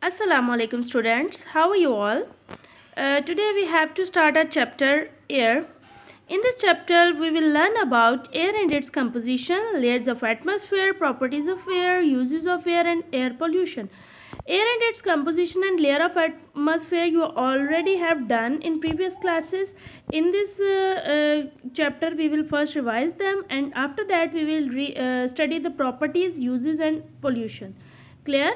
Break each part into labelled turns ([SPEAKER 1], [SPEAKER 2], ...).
[SPEAKER 1] Assalamu alaikum students, how are you all? Today we have to start our chapter air. In this chapter we will learn about air and its composition, layers of atmosphere, properties of air, uses of air and air pollution. Air and its composition and layer of atmosphere you already have done in previous classes. In this chapter we will first revise them and after that we will study the properties, uses and pollution. Clear?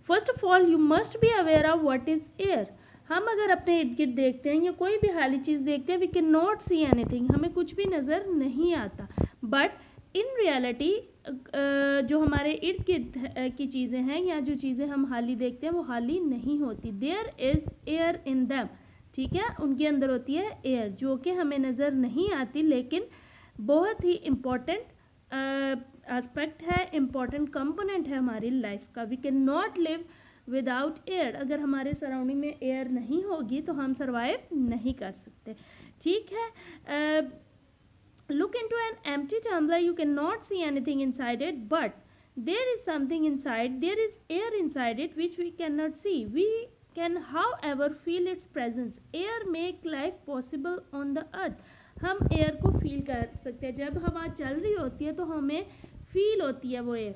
[SPEAKER 1] First of all you must be aware of what is air. हम अगर अपने इर्द गिर्द देखते हैं या कोई भी खाली चीज़ देखते हैं, we can not see anything, हमें कुछ भी नज़र नहीं आता. बट इन रियलिटी जो हमारे इर्द गिर्द की चीज़ें हैं या जो चीज़ें हम खाली देखते हैं वो खाली नहीं होती. There is air in them. ठीक है, उनके अंदर होती है एयर जो कि हमें नज़र नहीं आती लेकिन बहुत ही इम्पॉर्टेंट एस्पेक्ट है, इम्पॉर्टेंट कंपोनेंट है हमारी लाइफ का. We can not live without air. अगर हमारे सराउंडिंग में एयर नहीं होगी तो हम सर्वाइव नहीं कर सकते. ठीक है. Look into an empty tumbler, you can not see anything inside it but there is something inside, there is air inside it which we can not see. We can how feel its presence. Air make life possible on the earth. हम air को feel कर सकते हैं. जब हवा चल रही होती है तो हमें फील होती है वो एयर.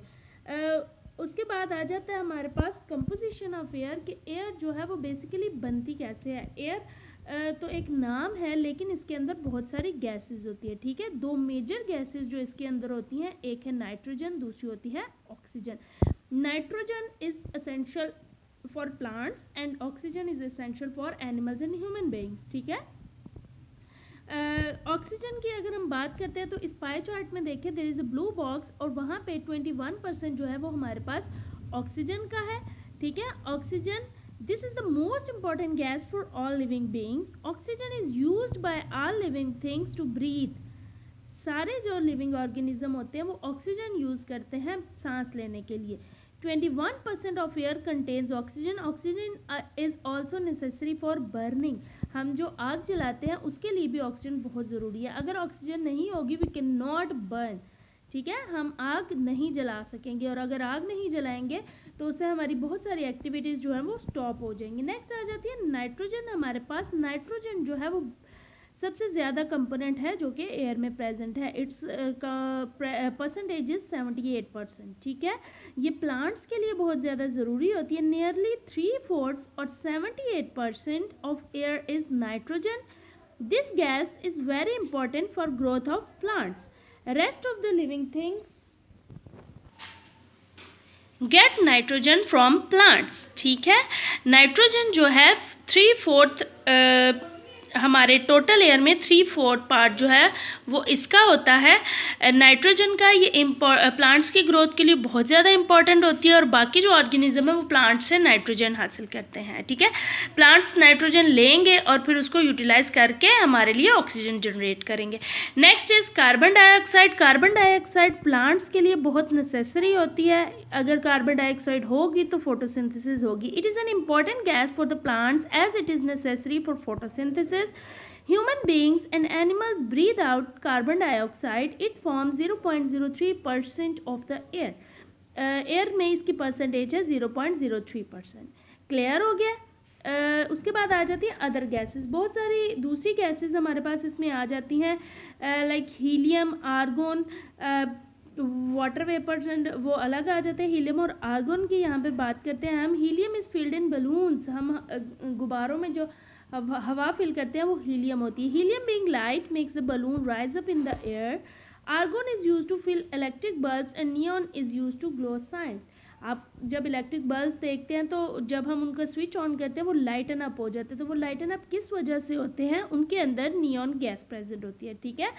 [SPEAKER 1] उसके बाद आ जाता है हमारे पास कंपोजिशन ऑफ एयर कि एयर जो है वो बेसिकली बनती कैसे है. एयर तो एक नाम है लेकिन इसके अंदर बहुत सारी गैसेस होती है. ठीक है, दो मेजर गैसेस जो इसके अंदर होती हैं, एक है नाइट्रोजन, दूसरी होती है oxygen. Nitrogen is essential for plants and oxygen is essential for animals and human beings. ठीक है. ऑक्सीजन की अगर हम बात करते हैं तो इस पाई चार्ट में देखें, there is a blue box और वहाँ पे 21% जो है वो हमारे पास ऑक्सीजन का है. ठीक है, oxygen this is the most important gas for all living beings. Oxygen is used by all living things to breathe. सारे जो लिविंग ऑर्गेनिज्म होते हैं वो ऑक्सीजन यूज़ करते हैं सांस लेने के लिए. 21% of air contains oxygen. Oxygen is also necessary for burning. हम जो आग जलाते हैं उसके लिए भी ऑक्सीजन बहुत ज़रूरी है. अगर ऑक्सीजन नहीं होगी वी कैन नॉट बर्न. ठीक है, हम आग नहीं जला सकेंगे और अगर आग नहीं जलाएंगे तो उससे हमारी बहुत सारी एक्टिविटीज़ जो है वो स्टॉप हो जाएंगी. नेक्स्ट आ जाती है नाइट्रोजन. हमारे पास नाइट्रोजन जो है वो सबसे ज़्यादा कंपोनेंट है जो कि एयर में प्रेजेंट है. It's percentage is 78%. ठीक है, ये प्लांट्स के लिए बहुत ज़्यादा ज़रूरी होती है. नियरली 3/4 और 78% of air is nitrogen. This gas is very important for growth of plants. Rest of the living things get nitrogen from plants. ठीक है, नाइट्रोजन जो है 3/4 हमारे टोटल एयर में 3/4 पार्ट जो है वो इसका होता है. नाइट्रोजन का ये प्लांट्स की ग्रोथ के लिए बहुत ज़्यादा इंपॉर्टेंट होती है और बाकी जो ऑर्गेनिज्म है वो प्लांट्स से नाइट्रोजन हासिल करते हैं. ठीक है, प्लांट्स नाइट्रोजन लेंगे और फिर उसको यूटिलाइज करके हमारे लिए ऑक्सीजन जनरेट करेंगे. Next is carbon dioxide. Carbon dioxide plants के लिए बहुत नेसेसरी होती है. अगर कार्बन डाइऑक्साइड होगी तो फोटोसिंथेसिस होगी. It is an important gas for the plants as it is necessary for photosynthesis. Human beings and animals breathe out carbon dioxide. It forms 0.03% of the air. Air में इसकी percentage है 0.03%. Clear हो गया. उसके बाद आ जाती है अदर गैसेस. बहुत सारी दूसरी गैसेस हमारे पास इसमें आ जाती हैं like helium, argon, water vapours and वो अलग आ जाते हैं. हीलियम और आर्गोन की यहाँ पे बात करते हैं हम. Helium is filled in balloons. हम गुब्बारों में जो हवा फिल करते हैं वो हीलियम होती है. Helium being light makes the balloon rise up in the air. Argon is use to fill electric bulbs and neon is use to glow science. आप जब इलेक्ट्रिक बल्ब्स देखते हैं तो जब हम उनका स्विच ऑन करते हैं वो लाइटन अप हो जाते हैं. तो वो लाइटन अप किस वजह से होते हैं? उनके अंदर नियॉन गैस प्रेजेंट होती है. ठीक है,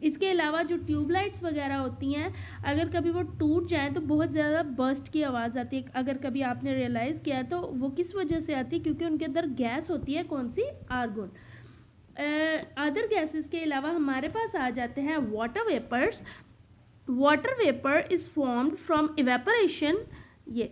[SPEAKER 1] इसके अलावा जो ट्यूबलाइट्स वगैरह होती हैं अगर कभी वो टूट जाएँ तो बहुत ज़्यादा बर्स्ट की आवाज़ आती है. अगर कभी आपने रियलाइज़ किया तो वो किस वजह से आती है? क्योंकि उनके अंदर गैस होती है. कौन सी? आर्गोन. अदर गैसेस के अलावा हमारे पास आ जाते हैं water vapours. Water vapour is formed from evaporation. ये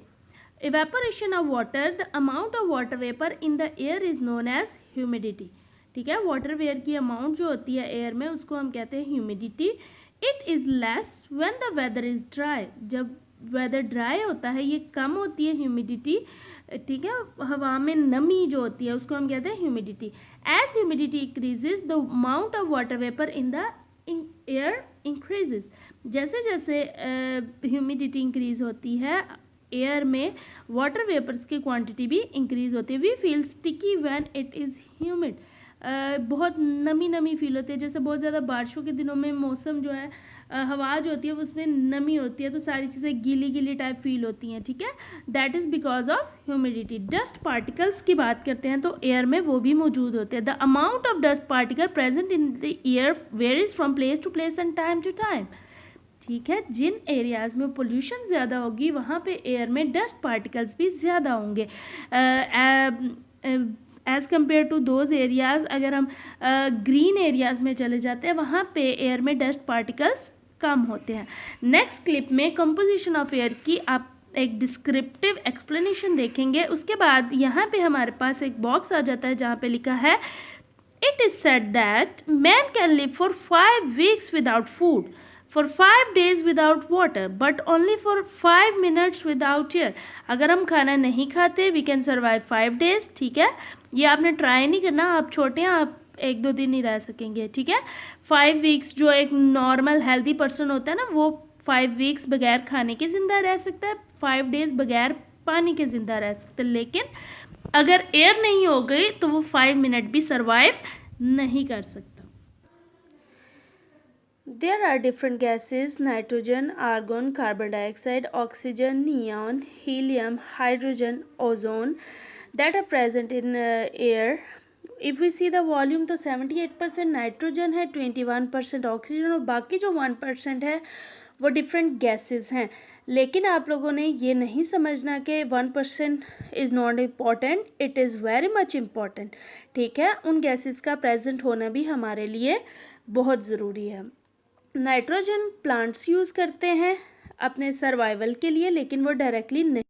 [SPEAKER 1] evaporation of water, the amount of water vapor in the air is known as humidity. ठीक है, वाटर वेयर की अमाउंट जो होती है एयर में उसको हम कहते हैं humidity. It is less when the weather is dry. जब वेदर ड्राई होता है ये कम होती है ह्यूमिडिटी. ठीक है, हवा में नमी जो होती है उसको हम कहते हैं humidity. As humidity increases the amount of water vapour in the air increases. जैसे जैसे ह्यूमिडिटी इंक्रीज होती है एयर में, वाटर वेपर्स की क्वांटिटी भी इंक्रीज होती है। We feel sticky when it is humid. बहुत नमी नमी फील होती है, जैसे बहुत ज़्यादा बारिशों के दिनों में मौसम जो है हवा जो होती है उसमें नमी होती है तो सारी चीज़ें गीली गीली टाइप फील होती हैं, ठीक है। That is because of humidity. Dust particles की बात करते हैं तो एयर में वो भी मौजूद होते हैं। The amount of dust particle present in the air varies from place to place and time to time, ठीक है। जिन एरियाज़ में पोल्यूशन ज़्यादा होगी वहाँ पे एयर में डस्ट पार्टिकल्स भी ज़्यादा होंगे as compare to those areas. अगर हम ग्रीन एरियाज़ में चले जाते हैं वहाँ पे एयर में डस्ट पार्टिकल्स कम होते हैं। नेक्स्ट क्लिप में कंपोजिशन ऑफ एयर की आप एक डिस्क्रिप्टिव एक्सप्लेनेशन देखेंगे। उसके बाद यहाँ पे हमारे पास एक बॉक्स आ जाता है जहाँ पे लिखा है it is said that man can live for 5 weeks without food, for 5 days without water, but only for 5 minutes without air। अगर हम खाना नहीं खाते we can survive 5 days, ठीक है। ये आपने ट्राई नहीं करना, आप छोटे हैं, आप 1-2 दिन नहीं रह सकेंगे, ठीक है। 5 weeks जो एक नॉर्मल हेल्दी पर्सन होता है ना वो 5 weeks बगैर खाने के ज़िंदा रह सकता है, 5 days बगैर पानी के ज़िंदा रह सकता है। लेकिन अगर एयर नहीं हो गई तो वो 5 मिनट भी सर्वाइव नहीं कर सकता। There are different gases: nitrogen, argon, carbon dioxide, oxygen, neon, helium, hydrogen, ozone that are present in air. If we see the volume तो 78% नाइट्रोजन है, 21% ऑक्सीजन और बाकी जो 1% है वो डिफरेंट गैसेस हैं। लेकिन आप लोगों ने ये नहीं समझना कि 1% is not important, it is very much important, ठीक है। उन गैसेस का प्रेजेंट होना भी हमारे लिए बहुत ज़रूरी है। नाइट्रोजन प्लांट्स यूज़ करते हैं अपने सर्वाइवल के लिए, लेकिन वो डायरेक्टली नहीं।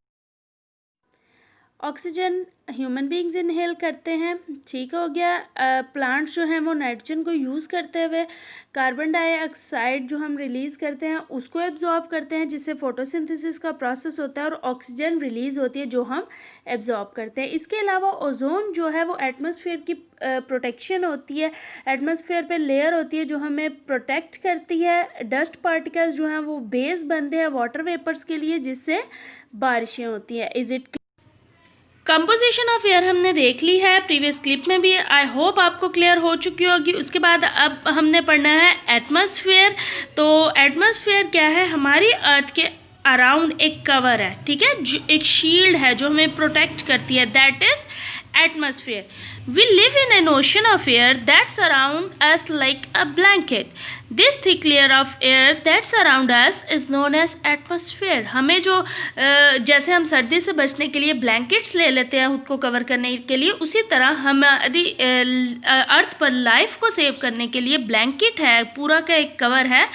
[SPEAKER 1] ऑक्सीजन ह्यूमन बींग्स इनहेल करते हैं, ठीक हो गया। प्लांट्स जो हैं वो नाइट्रोजन को यूज़ करते हुए कार्बन डाइऑक्साइड जो हम रिलीज़ करते हैं उसको एब्जॉर्ब करते हैं, जिससे फोटोसिंथेसिस का प्रोसेस होता है और ऑक्सीजन रिलीज़ होती है जो हम एब्जॉर्ब करते हैं। इसके अलावा ओजोन जो है वो एटमॉस्फेयर की प्रोटेक्शन होती है, एटमॉस्फेयर पे लेयर होती है जो हमें प्रोटेक्ट करती है। डस्ट पार्टिकल्स जो हैं वो बेस बनते हैं वाटर वेपर्स के लिए, जिससे बारिशें होती हैं। Is it composition of air हमने देख ली है प्रीवियस क्लिप में भी, आई होप आपको क्लियर हो चुकी होगी। उसके बाद अब हमने पढ़ना है एटमॉस्फेयर। तो एटमॉस्फेयर क्या है? हमारी अर्थ के अराउंड एक कवर है, ठीक है, जो एक शील्ड है जो हमें प्रोटेक्ट करती है, that is atmosphere. We live in an ocean of air that surround us like a blanket. This thick layer of air that surround us is known as atmosphere. हमें जो जैसे हम सर्दी से बचने के लिए ब्लैंकेट्स ले लेते हैं खुद को कवर करने के लिए, उसी तरह हमारी अर्थ पर लाइफ को सेव करने के लिए ब्लैंकेट है, पूरा का एक कवर है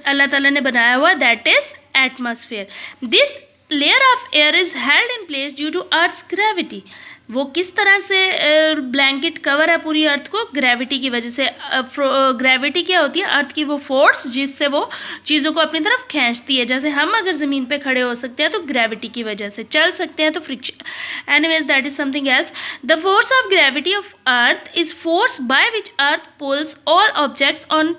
[SPEAKER 1] अल्लाह ताला ने बनाया हुआ, that is atmosphere. This layer of air is held in place due to earth's gravity. वो किस तरह से ब्लैंकेट कवर है पूरी अर्थ को? ग्रेविटी की वजह से। ग्रेविटी क्या होती है? अर्थ की वो फोर्स जिससे वो चीज़ों को अपनी तरफ खींचती है। जैसे हम अगर ज़मीन पे खड़े हो सकते हैं तो ग्रेविटी की वजह से, चल सकते हैं तो friction. Anyways that is something else. The force of gravity of earth is force by which earth pulls all objects on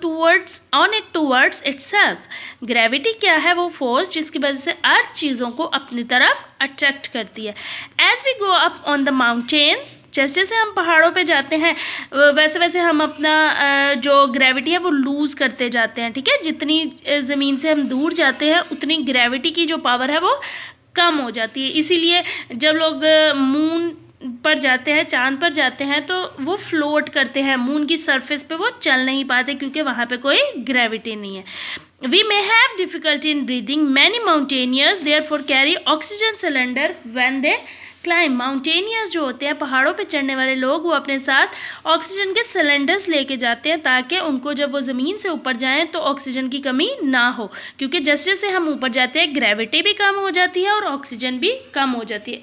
[SPEAKER 1] it towards itself. Gravity क्या है? वो फोर्स जिसकी वजह से अर्थ चीज़ों को अपनी तरफ अट्रैक्ट करती है। As we go up on the mountains, जैसे जैसे हम पहाड़ों पे जाते हैं वैसे वैसे हम अपना जो ग्रेविटी है वो लूज़ करते जाते हैं, ठीक है। जितनी ज़मीन से हम दूर जाते हैं उतनी ग्रेविटी की जो पावर है वो कम हो जाती है। इसीलिए जब लोग मून पर जाते हैं, चांद पर जाते हैं, तो वो फ्लोट करते हैं, मून की सरफेस पे वो चल नहीं पाते क्योंकि वहाँ पे कोई ग्रेविटी नहीं है। We may have difficulty in breathing. Many mountaineers therefore carry oxygen cylinder when they climb. Mountaineers जो होते हैं, पहाड़ों पे चढ़ने वाले लोग, वो अपने साथ ऑक्सीजन के सिलेंडर्स लेके जाते हैं ताकि उनको जब वो ज़मीन से ऊपर जाएं तो ऑक्सीजन की कमी ना हो, क्योंकि जैसे जैसे हम ऊपर जाते हैं ग्रेविटी भी कम हो जाती है और ऑक्सीजन भी कम हो जाती है,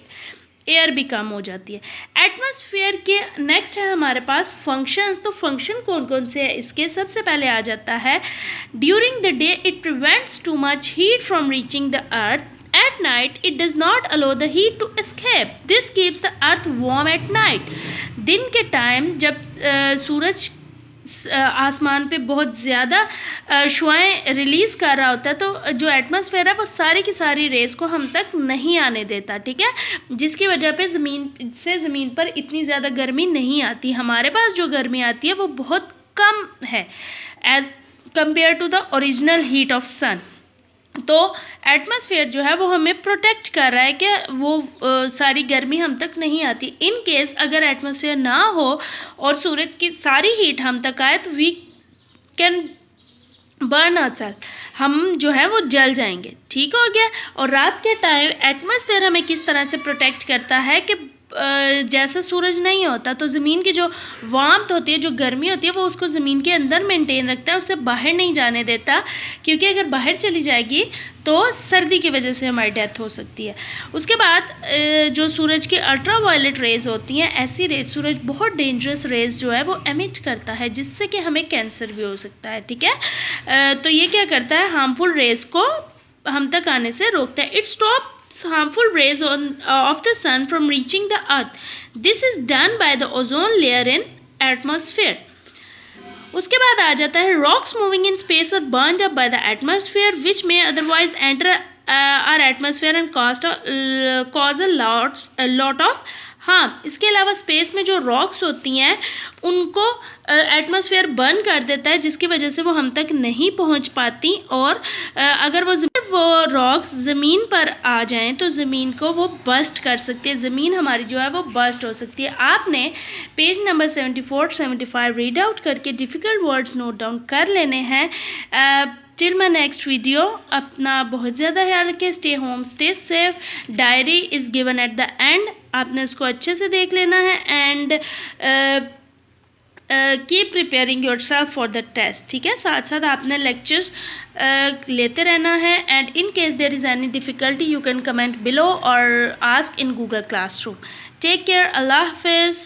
[SPEAKER 1] एयर भी कम हो जाती है। एटमॉस्फेयर के नेक्स्ट है हमारे पास फंक्शंस। तो फंक्शन कौन कौन से हैं इसके? सबसे पहले आ जाता है during the day it prevents too much heat from reaching the earth At night, it does not allow the heat to escape. This keeps the earth warm at night. दिन के टाइम जब सूरज आसमान पे बहुत ज़्यादा शुआएं रिलीज़ कर रहा होता है तो जो एटमॉस्फेयर है वो सारी की सारी रेस को हम तक नहीं आने देता, ठीक है, जिसकी वजह पे ज़मीन पर इतनी ज़्यादा गर्मी नहीं आती। हमारे पास जो गर्मी आती है वो बहुत कम है as compare to the original heat of sun. तो एटमॉस्फेयर जो है वो हमें प्रोटेक्ट कर रहा है कि वो सारी गर्मी हम तक नहीं आती। इन केस अगर एटमॉस्फेयर ना हो और सूरज की सारी हीट हम तक आए तो वी कैन बर्न आवरसेल्फ, हम जो है वो जल जाएंगे, ठीक हो गया। और रात के टाइम एटमॉस्फेयर हमें किस तरह से प्रोटेक्ट करता है कि जैसा सूरज नहीं होता तो ज़मीन की जो वार्मथ होती है, जो गर्मी होती है, वो उसको ज़मीन के अंदर मेंटेन रखता है, उससे बाहर नहीं जाने देता, क्योंकि अगर बाहर चली जाएगी तो सर्दी की वजह से हमारी डेथ हो सकती है। उसके बाद जो सूरज की अल्ट्रा वायलेट रेज़ होती हैं, ऐसी रेज, सूरज बहुत डेंजरस रेज़ जो है वो एमिट करता है, जिससे कि हमें कैंसर भी हो सकता है, ठीक है। तो ये क्या करता है, हार्मफुल रेज़ को हम तक आने से रोकता है। It stop harmful rays of the sun from reaching the earth. This is done by the ozone layer in atmosphere. उसके बाद आ जाता है rocks moving in space are burned up by the atmosphere which may otherwise enter our atmosphere and cause a lot of harm. इसके अलावा space में जो rocks होती हैं उनको एटमॉस्फेयर बर्न कर देता है, जिसकी वजह से वो हम तक नहीं पहुंच पाती, और अगर वो रॉक्स ज़मीन पर आ जाएं तो ज़मीन को वो बस्ट कर सकती है, ज़मीन हमारी जो है वो बस्ट हो सकती है। आपने पेज नंबर 74-75 रीड आउट करके डिफ़िकल्ट वर्ड्स नोट डाउन कर लेने हैं। टिल माई नेक्स्ट वीडियो, अपना बहुत ज़्यादा ख्याल रखें, stay home, stay safe. Diary is given at the end, आपने उसको अच्छे से देख लेना है, and keep preparing yourself for the test, ठीक है। साथ साथ आपने लेक्चर्स लेते रहना है, and in case there is any difficulty you can comment below और ask in Google Classroom. Take care, अल्लाह हाफिज़।